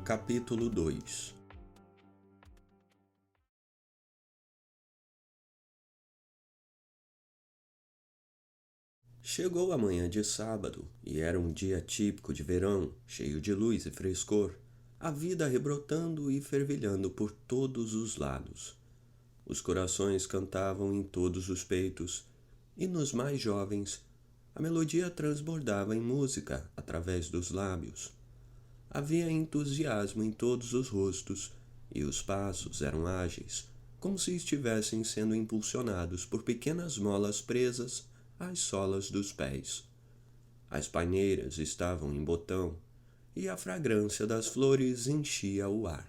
Capítulo 2. Chegou a manhã de sábado, e era um dia típico de verão, cheio de luz e frescor, a vida rebrotando e fervilhando por todos os lados. Os corações cantavam em todos os peitos, e nos mais jovens, a melodia transbordava em música através dos lábios. Havia entusiasmo em todos os rostos, e os passos eram ágeis, como se estivessem sendo impulsionados por pequenas molas presas às solas dos pés. As paineiras estavam em botão, e a fragrância das flores enchia o ar.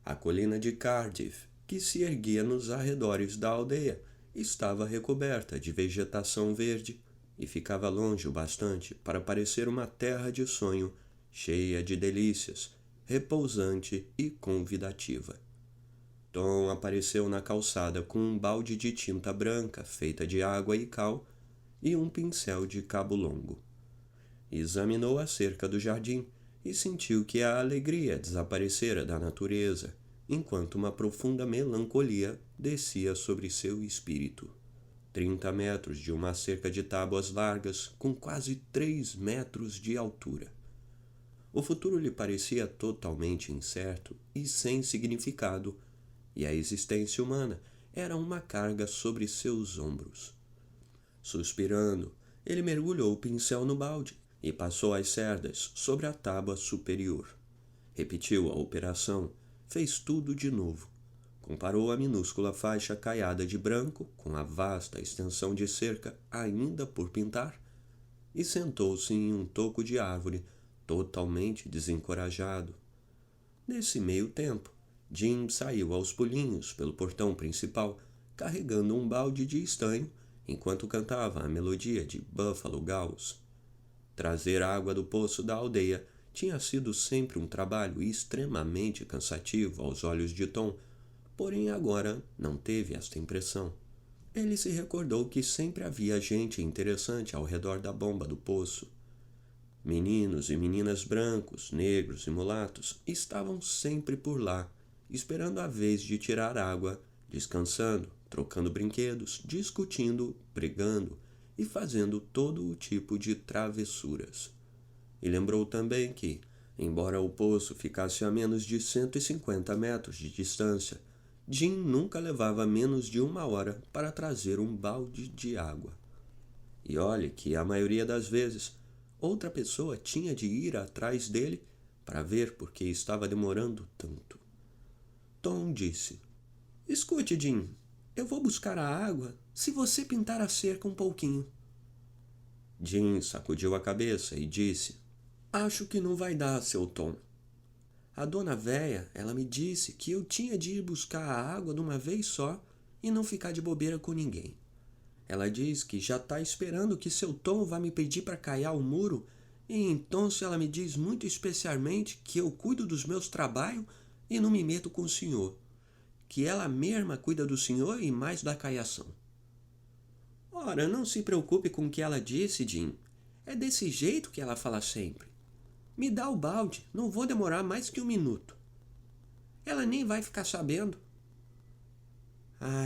A colina de Cardiff, que se erguia nos arredores da aldeia, estava recoberta de vegetação verde e ficava longe o bastante para parecer uma terra de sonho, cheia de delícias, repousante e convidativa. Tom apareceu na calçada com um balde de tinta branca feita de água e cal e um pincel de cabo longo. Examinou a cerca do jardim e sentiu que a alegria desaparecera da natureza, enquanto uma profunda melancolia descia sobre seu espírito. 30 metros de uma cerca de tábuas largas com quase 3 metros de altura. O futuro lhe parecia totalmente incerto e sem significado, e a existência humana era uma carga sobre seus ombros. Suspirando, ele mergulhou o pincel no balde e passou as cerdas sobre a tábua superior. Repetiu a operação, fez tudo de novo. Comparou a minúscula faixa caiada de branco com a vasta extensão de cerca ainda por pintar e sentou-se em um toco de árvore, totalmente desencorajado. Nesse meio tempo, Jim saiu aos pulinhos pelo portão principal, carregando um balde de estanho, enquanto cantava a melodia de Buffalo Gals. Trazer água do poço da aldeia tinha sido sempre um trabalho extremamente cansativo aos olhos de Tom, porém agora não teve esta impressão. Ele se recordou que sempre havia gente interessante ao redor da bomba do poço. Meninos e meninas brancos, negros e mulatos estavam sempre por lá, esperando a vez de tirar água, descansando, trocando brinquedos, discutindo, brigando e fazendo todo o tipo de travessuras. E lembrou também que, embora o poço ficasse a menos de 150 metros de distância, Jim nunca levava menos de 1 hora para trazer um balde de água. E olhe que, a maioria das vezes, outra pessoa tinha de ir atrás dele para ver por que estava demorando tanto. Tom disse: "Escute, Jim, eu vou buscar a água se você pintar a cerca um pouquinho." Jim sacudiu a cabeça e disse: "Acho que não vai dar, seu Tom. A dona véia, ela me disse que eu tinha de ir buscar a água de uma vez só e não ficar de bobeira com ninguém. Ela diz que já está esperando que seu Tom vá me pedir para caiar o muro, e então ela me diz muito especialmente que eu cuido dos meus trabalhos e não me meto com o senhor, que ela mesma cuida do senhor e mais da caiação." "Ora, não se preocupe com o que ela disse, Jim. É desse jeito que ela fala sempre. Me dá o balde, não vou demorar mais que 1 minuto. Ela nem vai ficar sabendo."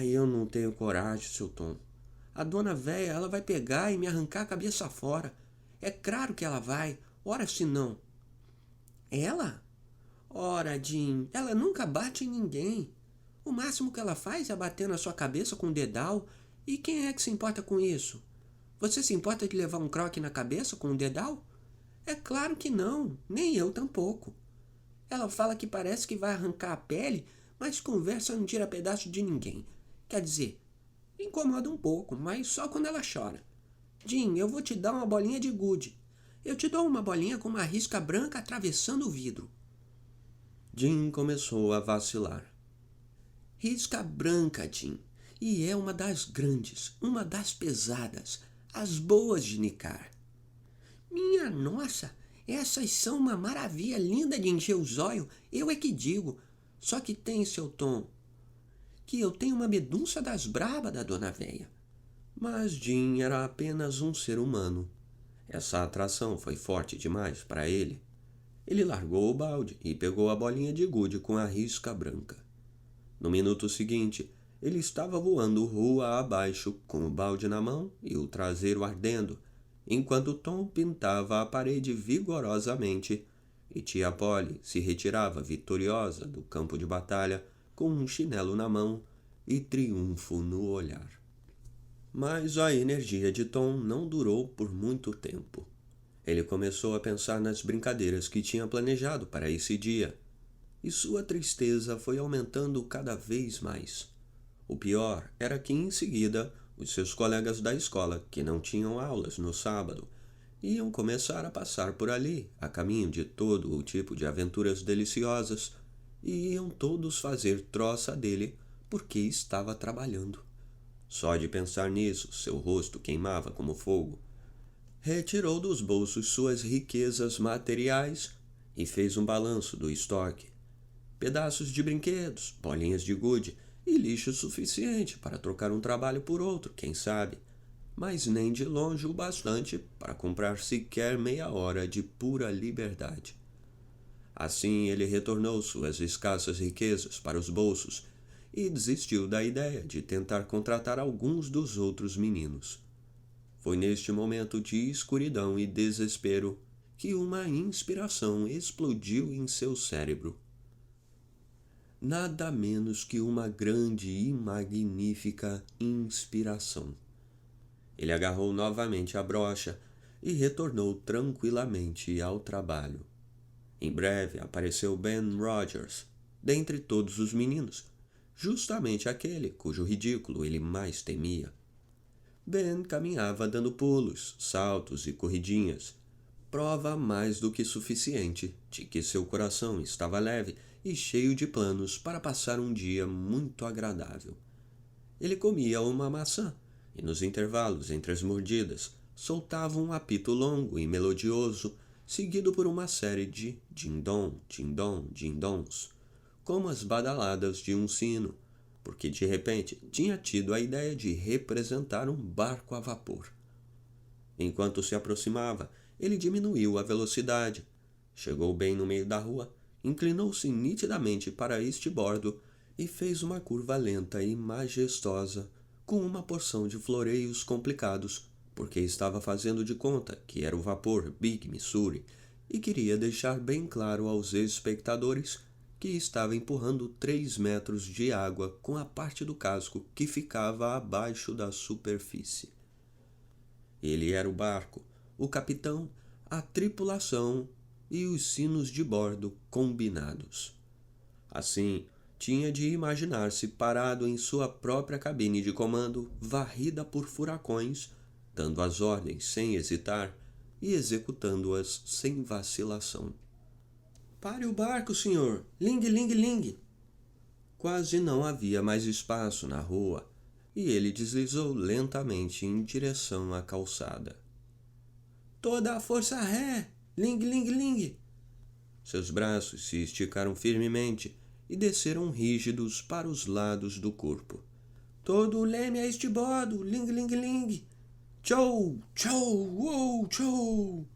Eu não tenho coragem, seu Tom. A dona véia, ela vai pegar e me arrancar a cabeça fora. É claro que ela vai, ora se não." "Ela? Ora, Jim, ela nunca bate em ninguém. O máximo que ela faz é bater na sua cabeça com um dedal, e quem é que se importa com isso? Você se importa de levar um croque na cabeça com um dedal? É claro que não, nem eu tampouco. Ela fala que parece que vai arrancar a pele, mas conversa não tira pedaço de ninguém. Quer dizer, incomoda um pouco, mas só quando ela chora. Jim, eu vou te dar uma bolinha de gude. Eu te dou uma bolinha com uma risca branca atravessando o vidro." Jim começou a vacilar. "Risca branca, Jim. E é uma das grandes, uma das pesadas, as boas de nicar." "Minha nossa, essas são uma maravilha linda de encher os olhos, eu é que digo. Só que tem, seu Tom, que eu tenho uma medunça das braba da dona véia." Mas Jim era apenas um ser humano. Essa atração foi forte demais para ele. Ele largou o balde e pegou a bolinha de gude com a risca branca. No minuto seguinte, ele estava voando rua abaixo com o balde na mão e o traseiro ardendo, enquanto Tom pintava a parede vigorosamente e tia Polly se retirava vitoriosa do campo de batalha com um chinelo na mão e triunfo no olhar. Mas a energia de Tom não durou por muito tempo. Ele começou a pensar nas brincadeiras que tinha planejado para esse dia, e sua tristeza foi aumentando cada vez mais. O pior era que, em seguida, os seus colegas da escola, que não tinham aulas no sábado, iam começar a passar por ali, a caminho de todo o tipo de aventuras deliciosas, e iam todos fazer troça dele porque estava trabalhando. Só de pensar nisso, seu rosto queimava como fogo. Retirou dos bolsos suas riquezas materiais e fez um balanço do estoque. Pedaços de brinquedos, bolinhas de gude e lixo suficiente para trocar um trabalho por outro, quem sabe, mas nem de longe o bastante para comprar sequer meia hora de pura liberdade. Assim ele retornou suas escassas riquezas para os bolsos e desistiu da ideia de tentar contratar alguns dos outros meninos. Foi neste momento de escuridão e desespero que uma inspiração explodiu em seu cérebro. Nada menos que uma grande e magnífica inspiração. Ele agarrou novamente a brocha e retornou tranquilamente ao trabalho. Em breve apareceu Ben Rogers, dentre todos os meninos, justamente aquele cujo ridículo ele mais temia. Ben caminhava dando pulos, saltos e corridinhas, prova mais do que suficiente de que seu coração estava leve e cheio de planos para passar um dia muito agradável. Ele comia uma maçã e, nos intervalos entre as mordidas, soltava um apito longo e melodioso, seguido por uma série de din-dom, din-dom, din-dons, como as badaladas de um sino, porque de repente tinha tido a ideia de representar um barco a vapor. Enquanto se aproximava, ele diminuiu a velocidade, chegou bem no meio da rua, inclinou-se nitidamente para este bordo e fez uma curva lenta e majestosa, com uma porção de floreios complicados, porque estava fazendo de conta que era o vapor Big Missouri e queria deixar bem claro aos espectadores que estava empurrando 3 metros de água com a parte do casco que ficava abaixo da superfície. Ele era o barco, o capitão, a tripulação e os sinos de bordo combinados. Assim, tinha de imaginar-se parado em sua própria cabine de comando, varrida por furacões, dando as ordens sem hesitar e executando-as sem vacilação. "Pare o barco, senhor! Ling, ling, ling!" Quase não havia mais espaço na rua, e ele deslizou lentamente em direção à calçada. "Toda a força a ré! Ling, ling, ling!" Seus braços se esticaram firmemente e desceram rígidos para os lados do corpo. "Todo o leme a estibordo! Ling, ling, ling! Tchou! Tchou! Uou! Tchou!"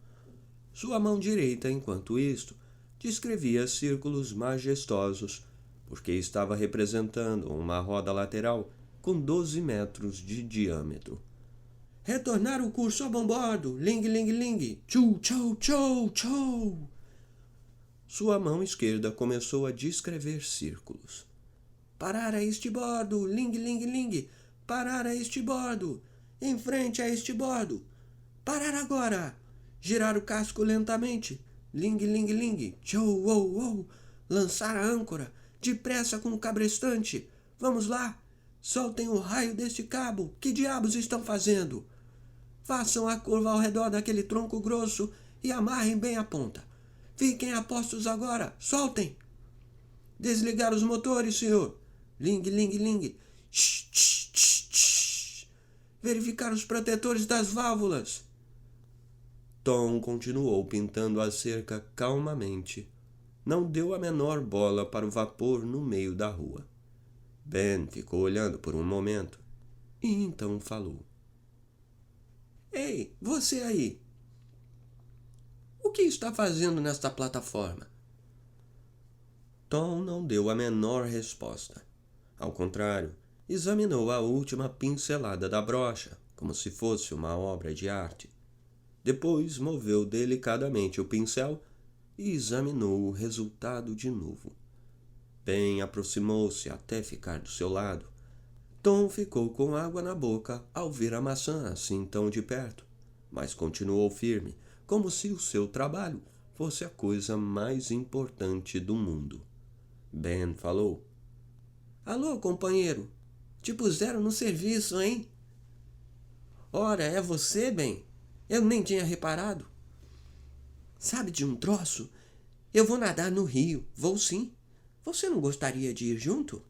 Sua mão direita, enquanto isto, descrevia círculos majestosos, porque estava representando uma roda lateral com 12 metros de diâmetro. "Retornar o curso a bombordo! Ling, ling, ling! Tchou! Tchou! Tchou! Tchou!" Sua mão esquerda começou a descrever círculos. "Parar a estibordo! Ling, ling, ling! Parar a estibordo! Em frente a estibordo! Parar agora! Girar o casco lentamente! Ling, ling, ling! Tchou, uou, uou! Lançar a âncora! Depressa com o cabrestante! Vamos lá! Soltem o raio deste cabo! Que diabos estão fazendo? Façam a curva ao redor daquele tronco grosso e amarrem bem a ponta. Fiquem a postos agora! Soltem! Desligar os motores, senhor! Ling, ling, ling! Shh, shh, shh, shh! Verificar os protetores das válvulas!" Tom continuou pintando a cerca calmamente. Não deu a menor bola para o vapor no meio da rua. Ben ficou olhando por um momento e então falou: "Ei, você aí! O que está fazendo nesta plataforma? Tom não deu a menor resposta. Ao contrário, examinou a última pincelada da brocha, como se fosse uma obra de arte. Depois moveu delicadamente o pincel e examinou o resultado de novo. Ben aproximou-se até ficar do seu lado. Tom ficou com água na boca ao ver a maçã assim tão de perto, mas continuou firme, como se o seu trabalho fosse a coisa mais importante do mundo. Ben falou: Alô, companheiro. Te puseram no serviço, hein? Ora, é você, Ben? Eu nem tinha reparado. Sabe de um troço? Eu vou nadar no rio. Vou sim. Você não gostaria de ir junto?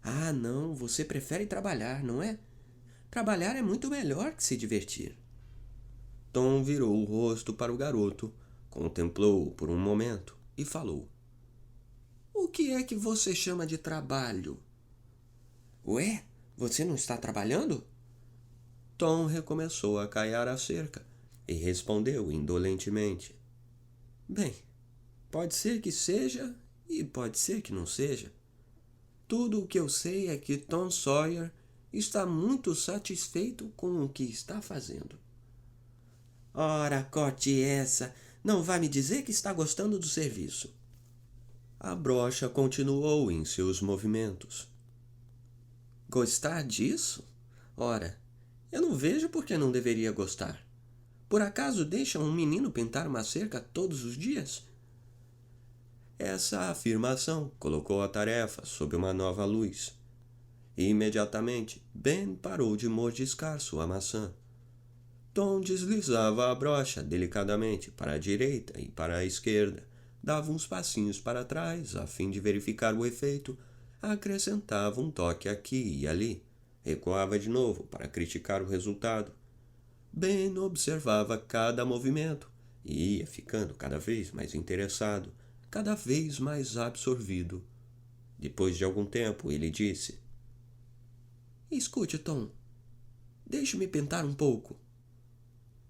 Ah, não. Você prefere trabalhar, não é? Trabalhar é muito melhor que se divertir. Tom virou o rosto para o garoto, contemplou-o por um momento e falou: O que é que você chama de trabalho? Ué, você não está trabalhando? Tom recomeçou a caiar a cerca e respondeu indolentemente: Bem, pode ser que seja e pode ser que não seja. Tudo o que eu sei é que Tom Sawyer está muito satisfeito com o que está fazendo. Ora, corte essa! Não vai me dizer que está gostando do serviço. A brocha continuou em seus movimentos. Gostar disso? Ora, eu não vejo por que não deveria gostar. Por acaso deixa um menino pintar uma cerca todos os dias? Essa afirmação colocou a tarefa sob uma nova luz. Imediatamente, Ben parou de mordiscar sua maçã. Tom deslizava a brocha delicadamente para a direita e para a esquerda, dava uns passinhos para trás a fim de verificar o efeito, acrescentava um toque aqui e ali, recuava de novo para criticar o resultado. Ben observava cada movimento e ia ficando cada vez mais interessado, cada vez mais absorvido. Depois de algum tempo, ele disse: Escute, Tom, deixe-me pintar um pouco.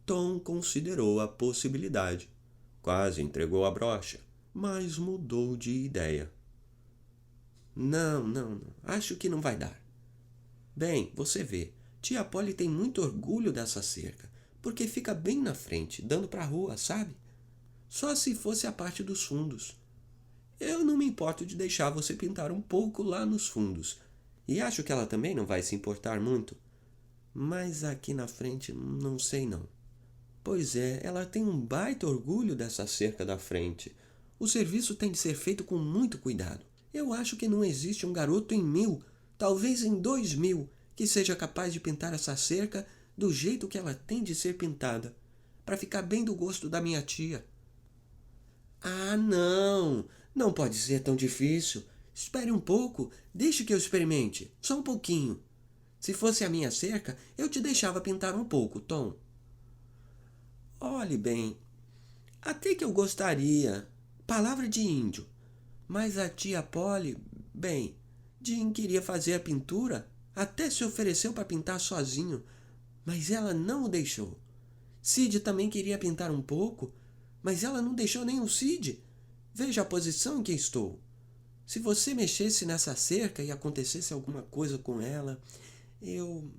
Tom considerou a possibilidade. Quase entregou a brocha, mas mudou de ideia. Não. Acho que não vai dar. Bem, você vê, tia Polly tem muito orgulho dessa cerca, porque fica bem na frente, dando para a rua, sabe? Só se fosse a parte dos fundos. Eu não me importo de deixar você pintar um pouco lá nos fundos, e acho que ela também não vai se importar muito. Mas aqui na frente, não sei não. Pois é, ela tem um baita orgulho dessa cerca da frente. O serviço tem de ser feito com muito cuidado. Eu acho que não existe um garoto em 1000, talvez em 2000, que seja capaz de pintar essa cerca do jeito que ela tem de ser pintada, para ficar bem do gosto da minha tia. Ah, não! Não pode ser tão difícil. Espere um pouco, deixe que eu experimente, só um pouquinho. Se fosse a minha cerca, eu te deixava pintar um pouco, Tom. Olhe bem, até que eu gostaria, palavra de índio, mas a tia Polly, bem, Jim queria fazer a pintura, até se ofereceu para pintar sozinho, mas ela não o deixou. Sid também queria pintar um pouco, mas ela não deixou nem o Sid. Veja a posição em que estou. Se você mexesse nessa cerca e acontecesse alguma coisa com ela, eu...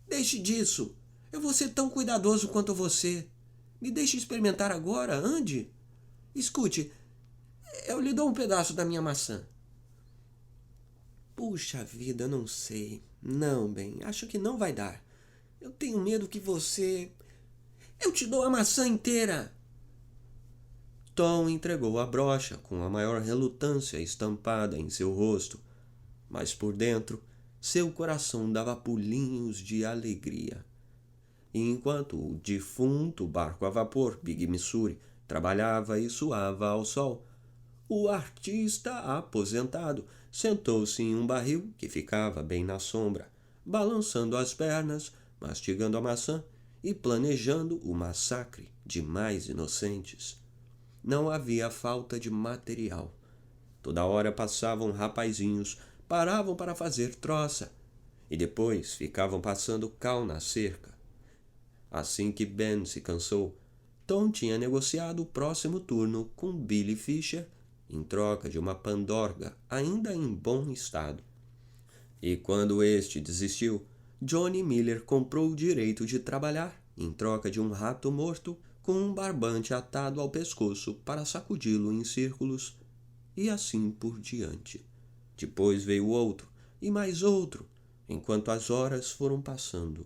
Deixe disso. Eu vou ser tão cuidadoso quanto você. Me deixe experimentar agora, ande. Escute, eu lhe dou um pedaço da minha maçã. Puxa vida, não sei. Não, bem, acho que não vai dar. Eu tenho medo que você... Eu te dou a maçã inteira. Tom entregou a brocha com a maior relutância estampada em seu rosto, mas por dentro seu coração dava pulinhos de alegria. E enquanto o defunto barco a vapor Big Missouri trabalhava e suava ao sol, o artista aposentado sentou-se em um barril que ficava bem na sombra, balançando as pernas, mastigando a maçã e planejando o massacre de mais inocentes. Não havia falta de material. Toda hora passavam rapazinhos, paravam para fazer troça, e depois ficavam passando cal na cerca. Assim que Ben se cansou, Tom tinha negociado o próximo turno com Billy Fisher em troca de uma pandorga ainda em bom estado. E quando este desistiu, Johnny Miller comprou o direito de trabalhar em troca de um rato morto com um barbante atado ao pescoço para sacudi-lo em círculos, e assim por diante. Depois veio outro, e mais outro, enquanto as horas foram passando.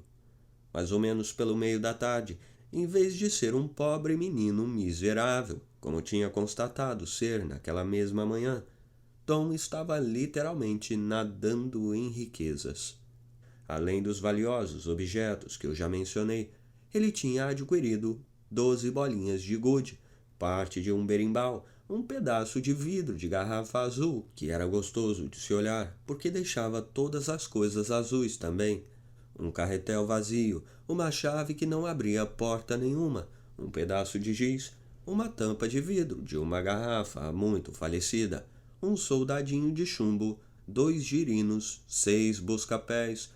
Mais ou menos pelo meio da tarde, em vez de ser um pobre menino miserável, como tinha constatado ser naquela mesma manhã, Tom estava literalmente nadando em riquezas. Além dos valiosos objetos que eu já mencionei, ele tinha adquirido 12 bolinhas de gude, parte de um berimbau, um pedaço de vidro de garrafa azul, que era gostoso de se olhar, porque deixava todas as coisas azuis também, um carretel vazio, uma chave que não abria porta nenhuma, um pedaço de giz, uma tampa de vidro de uma garrafa muito falecida, um soldadinho de chumbo, 2 girinos, 6 busca-pés,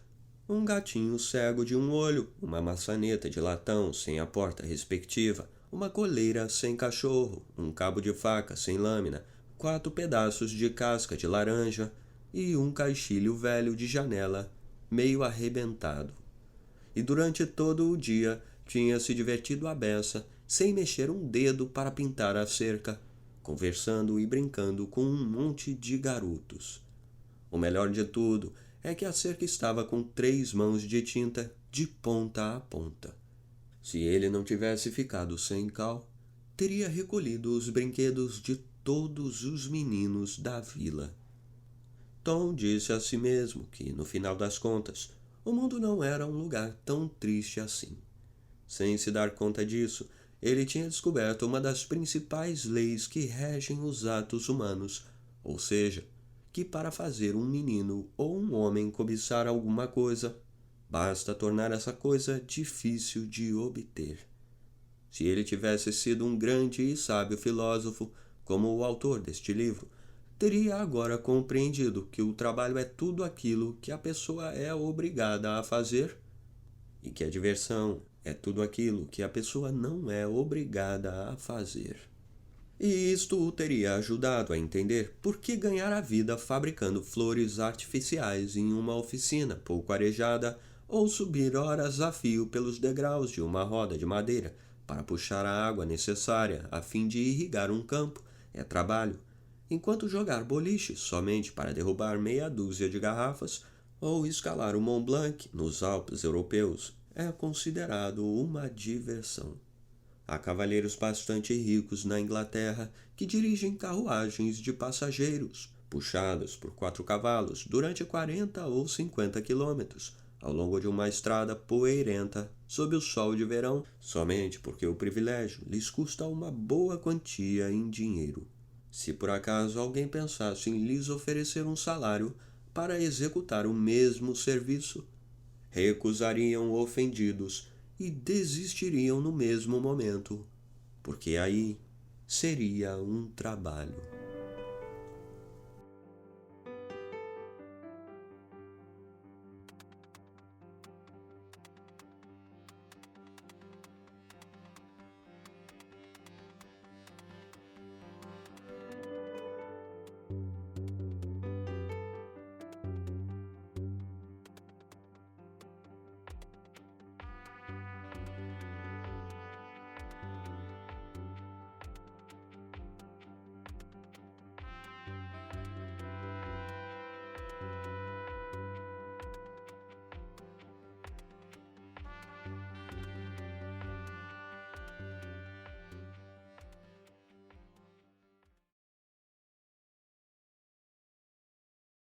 um gatinho cego de um olho, uma maçaneta de latão sem a porta respectiva, uma coleira sem cachorro, um cabo de faca sem lâmina, 4 pedaços de casca de laranja e um caixilho velho de janela, meio arrebentado. E durante todo o dia tinha se divertido à beça, sem mexer um dedo para pintar a cerca, conversando e brincando com um monte de garotos. O melhor de tudo é que a cerca estava com 3 mãos de tinta de ponta a ponta. Se ele não tivesse ficado sem cal, teria recolhido os brinquedos de todos os meninos da vila. Tom disse a si mesmo que, no final das contas, o mundo não era um lugar tão triste assim. Sem se dar conta disso, ele tinha descoberto uma das principais leis que regem os atos humanos, ou seja, que para fazer um menino ou um homem cobiçar alguma coisa, basta tornar essa coisa difícil de obter. Se ele tivesse sido um grande e sábio filósofo, como o autor deste livro, teria agora compreendido que o trabalho é tudo aquilo que a pessoa é obrigada a fazer e que a diversão é tudo aquilo que a pessoa não é obrigada a fazer. E isto o teria ajudado a entender por que ganhar a vida fabricando flores artificiais em uma oficina pouco arejada ou subir horas a fio pelos degraus de uma roda de madeira para puxar a água necessária a fim de irrigar um campo é trabalho, enquanto jogar boliche somente para derrubar meia dúzia de garrafas ou escalar o Mont Blanc nos Alpes europeus é considerado uma diversão. Há cavalheiros bastante ricos na Inglaterra que dirigem carruagens de passageiros, puxadas por 4 cavalos durante 40 ou 50 quilômetros, ao longo de uma estrada poeirenta sob o sol de verão, somente porque o privilégio lhes custa uma boa quantia em dinheiro. Se por acaso alguém pensasse em lhes oferecer um salário para executar o mesmo serviço, recusariam ofendidos e desistiriam no mesmo momento, porque aí seria um trabalho.